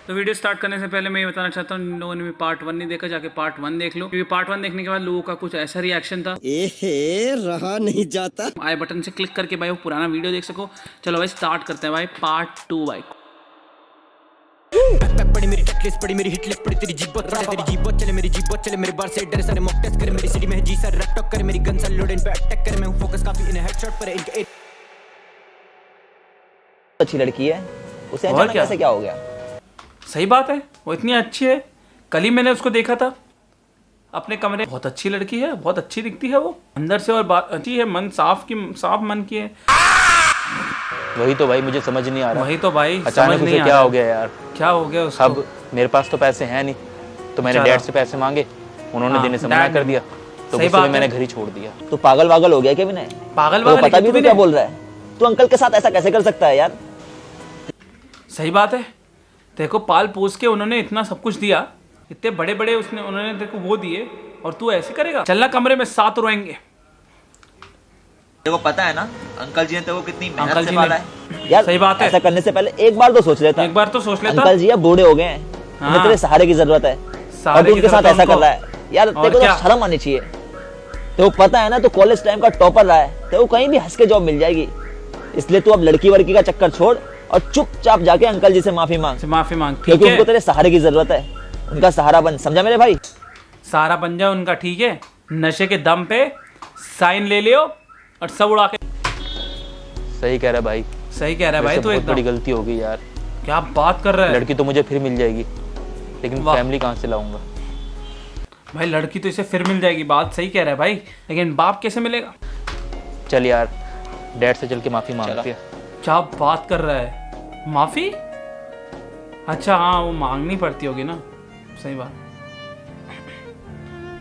तो video start करने से पहले मैं ये बताना चाहता हूँ, लोगों ने भी पार्ट 1 नहीं देखा, जाके पार्ट 1 देख लो, क्योंकि पार्ट 1 देखने के बाद लोगों का कुछ ऐसा रिएक्शन था, रहा नहीं जाता। आई बटन से क्लिक करके भाई वो पुराना वीडियो देख सको। चलो भाई स्टार्ट करते हैं भाई पार्ट 2 भाई। पड़ी मेरी चेकलिस्ट पड़ी मेरी हिट लिस्ट पड़ी तेरी जीप पड़े तेरी जीप चले मेरी जीप चले मेरे बार से डर सारे मॉक टेस्ट करे मेरी सिटी में जी सर रैप टॉक करे मेरी गन से लोड इन पे अटैक करे मैं हूं फोकस काफी इन हेडशॉट पर इनके अच्छी लड़की है, उसे अचानक ऐसे क्या हो गया? सही बात है, वो इतनी अच्छी है। कल ही मैंने उसको देखा था अपने कमरे। बहुत अच्छी लड़की है, बहुत अच्छी दिखती है वो अंदर से, और बात अच्छी है, मन साफ मन की है। वही तो भाई मुझे समझ नहीं आ रहा। वही तो भाई अचानक उसे क्या हो गया यार? क्या हो गया उसको? अब मेरे पास तो पैसे हैं नहीं, तो मैंने डैड से पैसे मांगे, उन्होंने देने से मना कर दिया, तो गुस्से में मैंने घर ही छोड़ दिया। तो पागल वागल हो गया क्या विनय? पागल वागल पता भी तो क्या बोल रहा है? तू अंकल के साथ ऐसा कैसे कर सकता है यार? सही बात है, देखो पाल पोस के उन्होंने इतना सब कुछ दिया, इतने बड़े बड़े उन्होंने देखो वो दिए, और तू ऐसे करेगा? चलना कमरे में, साथ रोएंगे। तेरे को पता है ना अंकल जी ने तेरे को कितनी मेहनत से पाला है यार। सही बात है, ऐसा करने से पहले एक बार तो सोच लेता। एक बार तो सोच लेता। अंकल जी अब बूढ़े हो गए हैं, उन्हें तेरे सहारे की जरूरत है, और तू उनके साथ ऐसा कर रहा है यार। तेरे को तो शर्म आनी चाहिए। तेरे को पता है ना, तो कॉलेज टाइम का टॉपर रहा है, तेरे को कहीं भी हंस के जॉब मिल जाएगी। इसलिए तू अब लड़की वड़की का चक्कर छोड़ और चुपचाप जाके अंकल जी से माफी मांग, क्योंकि उनको तेरे सहारे की जरूरत है। उनका सहारा बन, समझा मेरे भाई? सहारा बन जाए उनका, ठीक है? नशे के दम पे साइन ले लियो और सब उड़ा के। सही कह रहा है भाई, सही कह रहा है भाई। तो बहुत बड़ी गलती हो गई यार। क्या बात कर रहा है? लड़की तो मुझे फिर मिल जाएगी, लेकिन फैमिली कहाँ से लाऊंगा भाई? लड़की तो इसे फिर मिल जाएगी, बात सही कह रहा है भाई, लेकिन बाप कैसे मिलेगा? चल यार, डैड से चल के माफी मांगते हैं। क्या बात कर रहा है? माफी? अच्छा हाँ, वो मांगनी पड़ती होगी ना। सही बात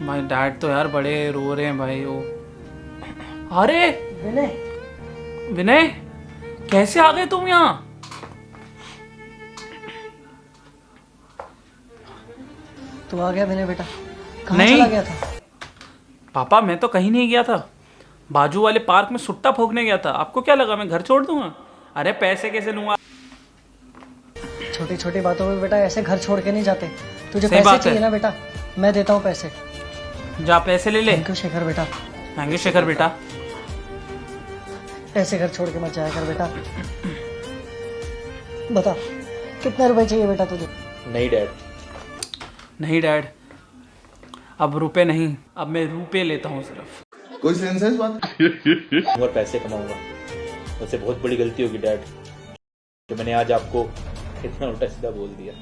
भाई। डैड तो यार बड़े रो रहे हैं भाई। वो अरे विनय कैसे आ गए तुम यहाँ? तू आ गया विनय बेटा? कहाँ नहीं चला गया था? पापा मैं तो कहीं नहीं गया था, बाजू वाले पार्क में सुट्टा फोड़ने गया था। आपको क्या लगा मैं घर छोड़ दूंगा? अरे पैसे कैसे लूंगा? छोटी छोटी बातों में बेटा ऐसे घर छोड़ के नहीं जाते। तुझे सही पैसे बात चाहिए है ना बेटा? मैं देता हूँ पैसे। जा पैसे ले ले। थैंक यू शेखर बेटा। थैंक यू शेखर बेटा। ऐसे घर छोड़ के मत जाया कर बेटा। बता कितने रुपए चाहिए बेटा तुझे? नहीं डैड, नहीं डैड, अब रुपए नहीं, अब मैं रुपए लेता हूँ सिर्फ। कोई सेंस है इस बात? और पैसे कमाऊंगा। वैसे बहुत बड़ी गलती होगी डैड, कि मैंने आज आपको इतना उल्टा सीधा बोल दिया।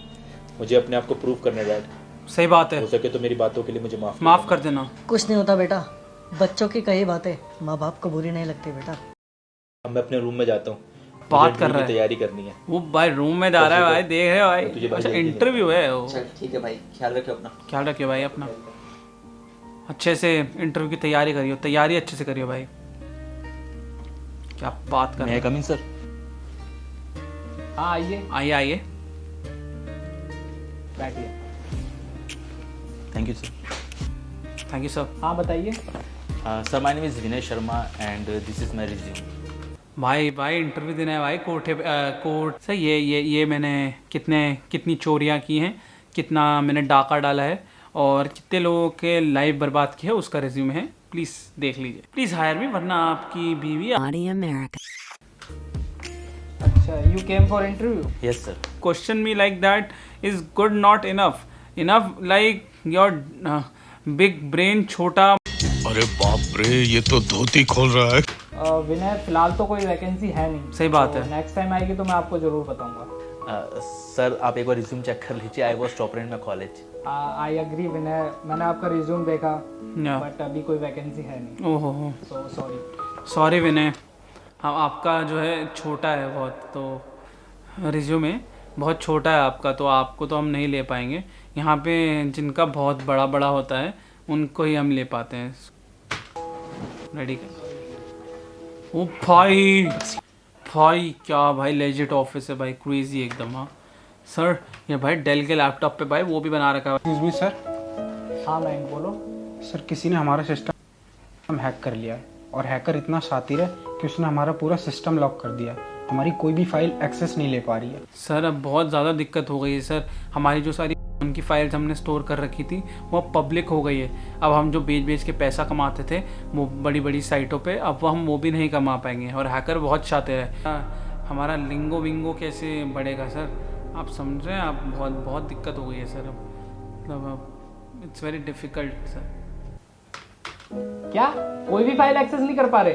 मुझे अपने आप को प्रूव करना डैड। सही बात है, हो सके तो मेरी बातों के लिए मुझे माफ कर देना। कुछ नहीं होता बेटा, बच्चों की कही बातें माँ बाप को बुरी नहीं लगती बेटा। अब मैं अपने रूम में जाता हूँ, बात कर रहा है, तैयारी करनी है। वो भाई रूम में जा रहा है भाई, देख रहे हो भाई? अच्छा इंटरव्यू है वो। ठीक है भाई, ख्याल रखियो अपना। ख्याल रखियो भाई अपना, अच्छे से इंटरव्यू की तैयारी करियो, तैयारी अच्छे से करियो भाई। क्या बात कर रहे हैं? कम इन सर? हाँ आइए आइए आइए, बैठिए। Thank you sir. Thank you sir. हाँ बताइए sir, my name is Vinay Sharma and this is my resume. भाई इंटरव्यू देना है भाई कोर्ट से। ये मैंने कितनी चोरियां की हैं, कितना मैंने डाका डाला है, और कितने लोगों के लाइफ बर्बाद किया है, उसका रिज्यूम है। प्लीज़ देख लीजिए, प्लीज़ हायर मी, वरना आपकी बीवी। अच्छा, you came for interview? Yes sir. Question me like that is good, not enough like your big brain छोटा। अरे बाप रे, ये तो धोती खोल रहा है। विनय फिलहाल तो कोई वैकेंसी है नहीं। सही बात है। नेक्स्ट टाइम आएगी तो मैं आपको जरूर बताऊंगा। सर आप एक बार रिज्यूम चेक कर लीजिए। I was topper in my college. I agree Vinay, मैंने आपका रिज्यूम देखा, Yeah. बट अभी कोई वैकेंसी है नहीं। ओहो सो सॉरी। सॉरी विनय, हाँ आपका जो है छोटा है बहुत, तो रिज्यूमे बहुत छोटा है आपका, तो आपको तो हम नहीं ले पाएंगे। यहाँ पे जिनका बहुत बड़ा बड़ा होता है उनको ही हम ले पाते हैं। रेडी कर। ओ भाई क्या भाई लेजिट ऑफिस है भाई, क्रेजी एकदम। हाँ सर, ये भाई डेल के लैपटॉप पे भाई वो भी बना रखा है। Excuse me sir. हाँ लाइन बोलो। सर किसी ने हमारा सिस्टम हैक कर लिया है, और हैकर इतना शातिर है कि उसने हमारा पूरा सिस्टम लॉक कर दिया। हमारी कोई भी फाइल एक्सेस नहीं ले पा रही है। सर अब बहुत ज़्यादा दिक्कत हो गई है सर। हमारी जो सारी उनकी फाइल्स हमने स्टोर कर रखी थी वो पब्लिक हो गई है। अब हम जो बेच के पैसा कमाते थे वो बड़ी बड़ी साइटों पे, अब हम वो भी नहीं कमा पाएंगे। और हैकर बहुत शातिर है। हमारा लिंगो विंगो कैसे बढ़ेगा सर? आप समझ रहे हैं? आप बहुत दिक्कत हो गई है सर। अब मतलब इट्स वेरी डिफ़िकल्ट सर। क्या कोई भी फाइल एक्सेस नहीं कर पा रहे?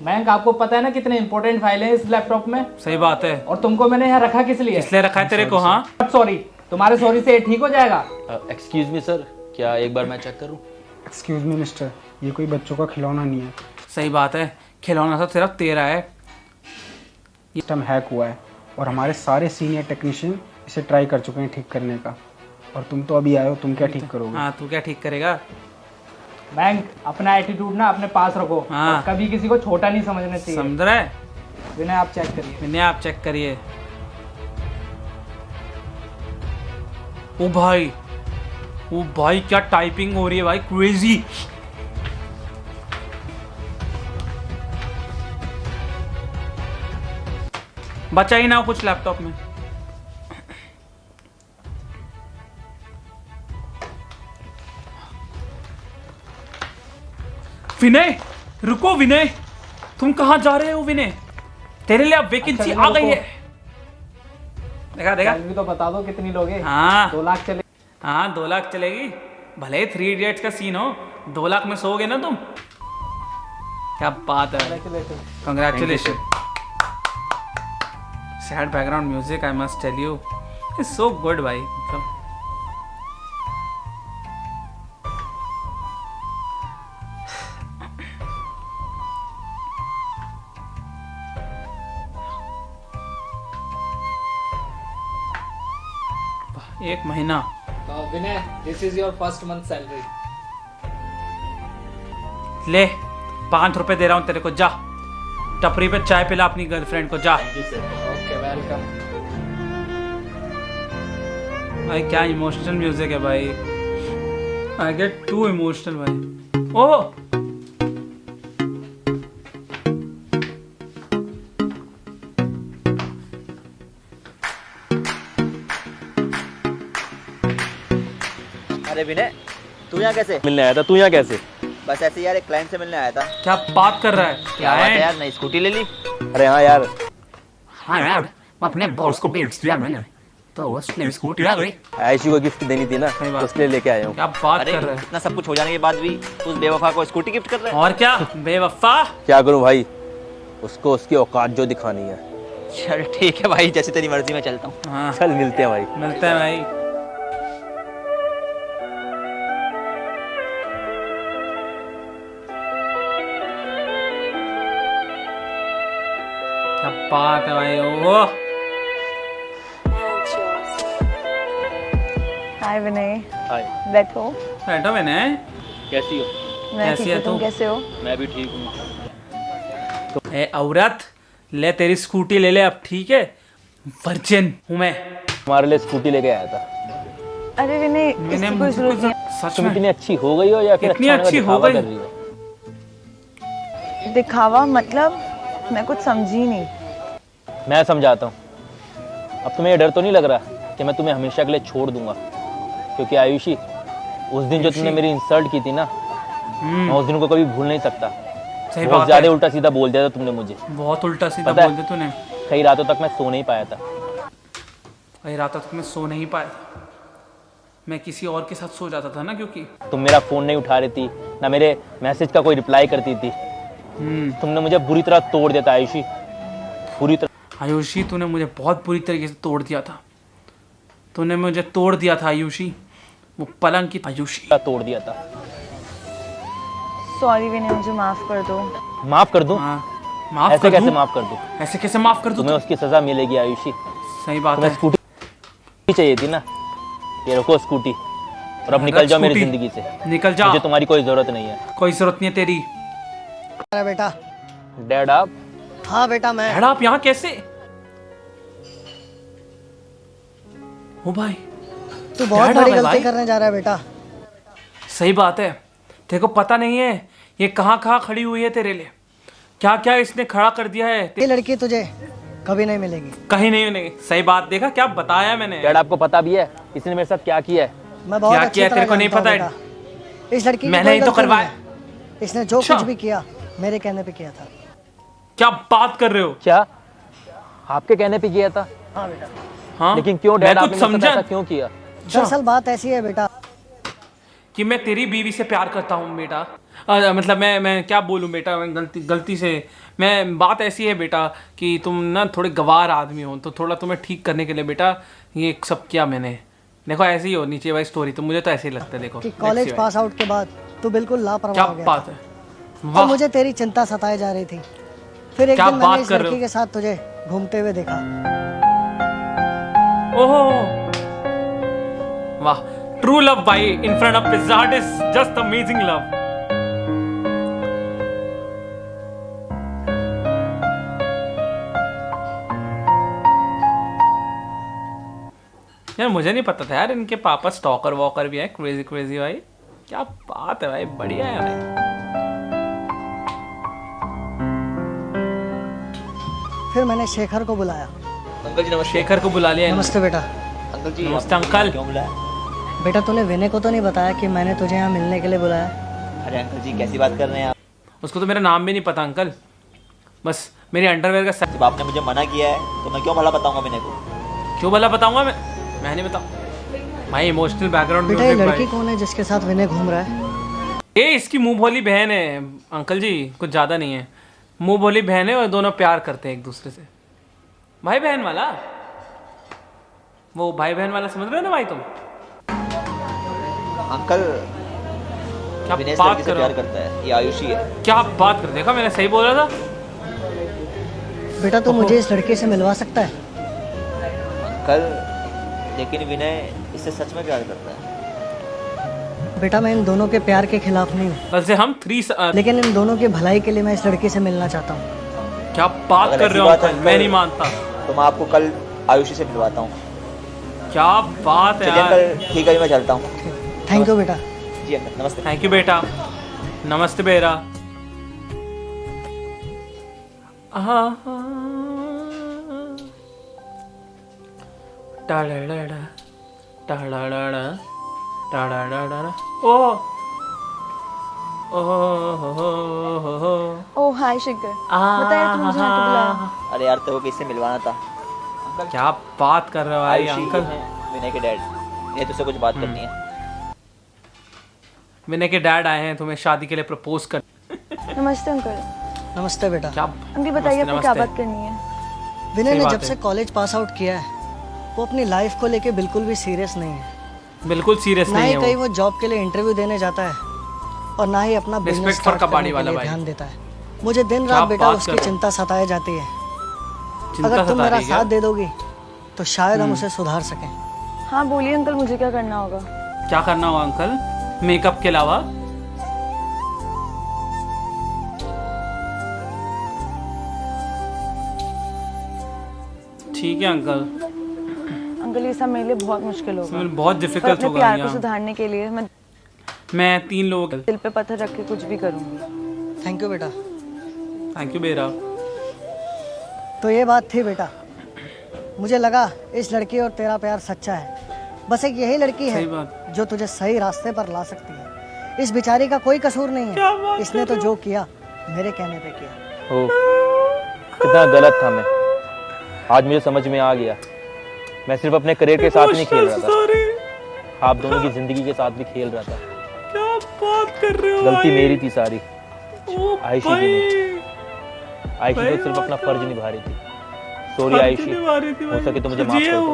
बैंक, आपको पता है ना कितने इंपॉर्टेंट फाइल हैं इस लैपटॉप में। सही बात है। और तुमको मैंने यहाँ रखा किस लिए? इसलिए रखा है तेरे को। हाँ सॉरी, तुम्हारे सॉरी से ये ठीक हो जाएगा? एक्सक्यूज मी सर, क्या एक बार मैं चेक करूं? एक्सक्यूज मी मिस्टर, ये कोई बच्चों का खिलौना नहीं है। सही बात है, खिलौना तो सिर्फ तेरा है। सिस्टम हैक हुआ है और हमारे सारे सीनियर टेक्नीशियन इसे ट्राई कर चुके हैं ठीक करने का, और तुम तो अभी आए हो, तुम क्या ठीक करोगे? हाँ तू क्या ठीक करेगा? बैंक, अपना एटीट्यूड ना अपने पास रखो। हाँ। और कभी किसी को छोटा नहीं समझना चाहिए। समझ रहा है? विनय, आप चेक करिए। विनय आप चेक करिए। ओ भाई क्या टाइपिंग हो रही है भाई, क्रेजी। बचा ही ना हो कुछ लैपटॉप में। विनय रुको, विनय तुम कहाँ जा रहे हो? विनय तेरे लिए अब वैकेंसी अच्छा, आ गई है। देखा सैलरी तो बता दो कितनी लोगे? हाँ 2 लाख चले। हाँ 2 लाख चलेगी। भले 3 इडियट्स का सीन हो, 2 लाख में सोओगे ना तुम। क्या बात है, congratulation. Sad background music, I must tell you, it's so good भाई। मतलब एक महीना। Vinay, this is your first month salary. ले 5 रुपए दे रहा हूँ तेरे को, जा टपरी पे चाय पिला अपनी गर्लफ्रेंड को, जा। Okay, welcome. भाई क्या इमोशनल म्यूजिक है भाई, आई गेट टू इमोशनल भाई। ओह अरे विनय, तू यहाँ कैसे? मिलने आया था, तू यहाँ कैसे? बस ऐसे यार, एक क्लाइंट से मिलने आया था। क्या बात कर रहा है? क्या बात है यार, नई स्कूटी ले ली? अरे हाँ यार, हाँ यार, मैं अपने बॉस को बेच दिया मैंने, तो उसने स्कूटी ला गई। आयुषी को गिफ्ट देनी थी ना, उसके लिए लेके आया हूँ। क्या बात अरे कर रहा है? इतना सब कुछ हो जाने के बाद भी उस बेवफा को स्कूटी गिफ्ट कर रहे हैं? और क्या बेवफा। क्या करूँ भाई, उसको उसकी औकात जो दिखानी है। चल ठीक है भाई, जैसे तेरी मर्जी में चलता हूँ। हाँ चल मिलते हैं भाई। मिलते हैं भाई। क्या बात है भाई। ओह हाय विनय, हाय, बैठो। बैठो विनय। कैसी हो? मैं कैसी ठीक है हूँ, तुम तू? कैसे हो? मैं भी ठीक हूँ। ए औरत, ले तेरी स्कूटी ले ले अब, ठीक है? वर्जिन हूँ मैं। तुम्हारे लिए स्कूटी लेके आया था। अरे विनय, मैंने इसकी कोई मुझे जरूरत नहीं सच तुम में इतनी अच्छी हो गई हो या फिर इतनी अच्छा अच्छी हो दिखावा गई? कर रही हो? है। दिखावा मतलब? मैं कुछ समझी नहीं। मैं समझाता हूँ। अब तुम्हें ये डर तो नहीं लग रहा कि मैं तुम्हें हमेशा के लिए छोड़ दूंगा? क्योंकि आयुषी, उस दिन जो तुमने मेरी इंसल्ट की थी ना, मैं उस दिन को कभी भूल नहीं सकता। सही बहुत बात ज्यादा है। उल्टा सीधा बोल दिया था तुमने मुझे। बहुत उल्टा सीधा पता है? बोल दिया तूने। कई रातों तक मैं सो नहीं पाया था। कई रातों तक मैं सो नहीं पाया था। मैं किसी और के साथ सो जाता था ना, क्योंकि तुम मेरा फोन नहीं उठा रही थी, ना मेरे मैसेज का कोई रिप्लाई करती थी। तुमने मुझे बुरी तरह तोड़ दिया था आयुषी, बुरी तरह। आयुषी तूने मुझे बहुत बुरी तरीके से तोड़ दिया था। तूने मुझे तोड़ दिया था आयुषी, वो पलंग की आयुषी तोड़ दिया था। सॉरी विनय, मुझे माफ कर दो। माफ कर दूं? हाँ माफ ऐसे कर कैसे दूं? माफ कर दूं? ऐसे कैसे माफ कर दूं? तुम्हें उसकी सजा मिलेगी आयुषी। सही बात तुम्हें है। स्कूटी चाहिए थी ना, ये रखो स्कूटी, और अब निकल जाओ मेरी स्कूटी। जिंदगी से। निकल जा, मुझे तुम्हारी कोई जरूरत नहीं है। कोई जरूरत नहीं है तेरी। अरे बेटा। डैड आप? हाँ बेटा मैं। डैड आप यहाँ कैसे? ओ भाई, तू बहुत डैड आ बड़ी गए गलती भाई। करने जा रहा है बेटा। सही बात है। तेरे को पता नहीं है ये कहाँ कहाँ खड़ी हुई है तेरे लिए, क्या क्या इसने खड़ा कर दिया है। ये लड़की तुझे कभी नहीं मिलेगी। कहीं नहीं मिलेगी, सही बात, देखा क्या बताया मैंने। डैड आपको पता भी है इसने मेरे साथ क्या किया है? मैं बहुत क्या अच्छी किया तरह तेरे को नहीं जानता हूँ पता है? बेटा। इस लड़की की मैंने ही कोई तो गलती करवाया। नहीं है। इसने जो अच्छा। कुछ भी किया मेरे कहने पे किया था। क्या बात कर रहे हो? क्या आपके कहने पे किया था? हाँ बेटा। हाँ, लेकिन क्यों मैं डैड कुछ आपने मेरे साथ समझा ऐसा क्यों किया? दरअसल बात ऐसी है बेटा कि मैं तेरी बीवी से प्यार करता हूँ बेटा। मतलब मैं क्या बोलूँ बेटा, मैं गलती से बात ऐसी है बेटा कि तुम ना थोड़े गवार आदमी हो, तो थोड़ा तुम्हें ठीक करने के लिए बेटा ये सब किया मैंने। देखो ऐसी ही हो नीचे भाई स्टोरी, तो मुझे तो ऐसे ही लगता है। देखो कि कॉलेज पास आउट के बाद तू बिल्कुल लापरवाह क्या हो गया बात था। है, और वाह मुझे तेरी चिंता सताए जा रही थी। फिर एक क्या दिन बात मैंने इस कर रहे लड़की हो? के साथ तुझे घूमते हुए देखा। ओहो वाह, ट्रू लव भाई इन फ्रंट ऑफ पिज़्ज़ा हट इज जस्ट अमेजिंग लव। यार मुझे नहीं पता था यार इनके पापा स्टॉकर वॉकर भी है, क्रेजी क्रेजी भाई। क्या बात है भाई, बढ़िया है भाई। फिर मैंने शेखर को बुलाया। अंकल जी नमस्ते। शेखर को बुला लिया। नमस्ते बेटा। अंकल जी नमस्ते अंकल। क्यों बुलाया? बेटा तूने विनय को तो नहीं बताया कि मैंने तुझे यहाँ मिलने के लिए बुलाया? अरे अंकल जी कैसी बात कर रहे हैं आप? उसको तो मेरा नाम भी नहीं पता अंकल, बस मेरी अंडरवेयर का जब आपने मुझे मना किया है तो मैं क्यों भला बताऊंगा विनय को? क्यों भला बताऊंगा मैं नहीं बताऊँ भाई। इमोशनल बैकग्राउंड बेटा ये लड़की कौन है जिसके साथ विनय घूम रहा है? ये इसकी मुंह भोली बहन है अंकल जी, कुछ ज़्यादा नहीं है। मुंह भोली बहन है और दोनों प्यार करते हैं एक दूसरे से। भाई बहन वाला, वो भाई बहन वाला समझ रहे हो ना भाई तुम? अंकल क्या विनय इस बात लड़की से कर रहे प्यार हो? करता है, ये आयुषी है। क्या बात कर, देखा मैंने सही बोला था। बेटा तू मुझे इस लड़के से मिलवा सकता है? अंकल लेकिन विनय इससे सच में प्यार करता है। बेटा मैं इन दोनों के प्यार के खिलाफ नहीं हूँ, वैसे हम लेकिन इन दोनों की भलाई के लिए मैं इस लड़के से मिलना चाहता हूँ। क्या बात अगर कर ऐसी रहे हो बात है अंकल, मैं नहीं मानता। तो मैं आपको कल आयुषी से मिलवाता हूँ। क्या बात है चलिए यार। अंकल ठीक है जी, मैं चलता हूँ। थैंक यू बेटा। जी अंकल नमस्ते। थैंक यू बेटा। नमस्ते बेरा। टाड़ा टाड़ा टाड़ा ओ ओह हाय शिखर, बता यार तू मुझे यहाँ क्यों बुलाया? अरे यार तेरे को किससे मिलवाना था? अंकल क्या बात कर रहे हो भाई आयुषी अंकल? हैं विनय के डैड, ये तुझसे कुछ बात करनी है। विनय के डैड आए हैं तुम्हें शादी के लिए प्रपोज कर। नमस्ते अंकल। नमस्ते बेटा। क्या अंकल बताइए आपको क्या बात करनी है? विनय सही ने बात जब है। से कॉलेज पास आउट किया है वो अपनी लाइफ को लेके बिल्कुल भी सीरियस नहीं है। बिल्कुल सीरियस ना नहीं ही है कहीं वो। वो जॉब के लिए इंटरव्यू देने जाता है और ना ही अपना बिजनेस Respect for स्टार्ट करने कबाड़ी के वाला लिए भाई। ध्यान देता है। मुझे दिन क्या रात बेटा बात उसकी कर रहे हो? चिंता सताए जाती है। चिंता अगर तुम सता मेरा रही है साथ क्या? दे दोगी तो शायद हम उसे सुधार सकें। हाँ बोलिए अंकल, मुझे क्या करना होगा? क्या करना होगा अंकल मेकअप के अलावा? ठीक है अंकल, अंकल ये सब मेरे लिए बहुत मुश्किल होगा। इसमें बहुत पर डिफिकल्ट अपने होगा प्यार को यहाँ। सुधारने के लिए मैं मैं 3 लोग। दिल पे पत्थर रख के कुछ भी करूंगी। थैंक यू बेटा। थैंक यू बेरा। तो ये बात थी बेटा, मुझे लगा इस लड़की और तेरा प्यार सच्चा है। बस एक यही लड़की सही है बात। जो तुझे सही रास्ते पर ला सकती है। इस बेचारी का कोई कसूर नहीं है, इसने तो जो किया मेरे कहने पे किया। ओ कितना गलत था मैं, आज मुझे समझ में आ गया। मैं सिर्फ अपने करियर के साथ नहीं खेल रहा था, आप दोनों की जिंदगी के साथ भी खेल रहा था। क्या बात कर रहे हो गलती भाई? मेरी थी सारी, ओ आयुषी भाई, की नहीं। आयुषी भाई तो सिर्फ अपना बात फर्ज करो। निभा रही थी। सॉरी फर्ज आयुषी, निभा रही थी हो भाई। सके तो मुझे माफ तुझे कर वो। दो।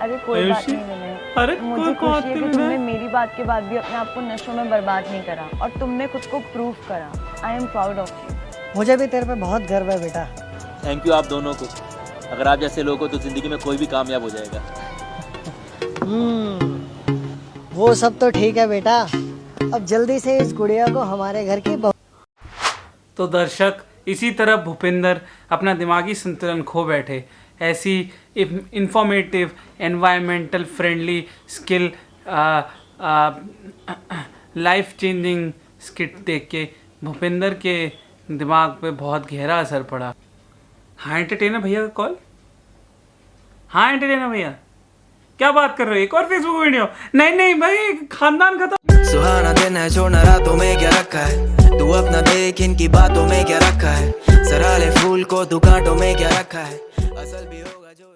अरे कोई बात आयुषी? नहीं विनय, अरे मुझे कोई खुशी बात है कि नहीं तुमने विनय। मेरी बात के बाद भी अपने आप को नशों में बर्बाद नहीं करा और तुमने खुद को प्रूव करा। I am proud of you. मुझे भी तेरे पे बहुत गर्व है बेटा। थैंक यू आप दोनों को। अगर आप जैसे लोग हो तो जिंदगी में कोई भी कामयाब हो जाएगा। वो सब तो ठीक है बेटा, अब जल्दी से इस गुड़िया को हमारे घर की बहू। तो दर्शक इसी तरह भूपिंदर अपना दिमागी संतुलन खो बैठे। ऐसी informative environmental friendly skill life changing skit देख के भूपिंदर के दिमाग पे बहुत गहरा असर पड़ा। हाँ एंटरटेनर भैया का कॉल। हाँ एंटरटेनर भैया, क्या बात कर रहे हो? एक और फेसबुक वीडियो? नहीं नहीं भाई, खानदान खत्म। सुहाना दिन है, छोड़ना रातों में क्या रखा है, तू अपना देख इनकी बातों में क्या रखा है, सराले फूल को तू कांटों में क्या रखा है, असल भी होगा जो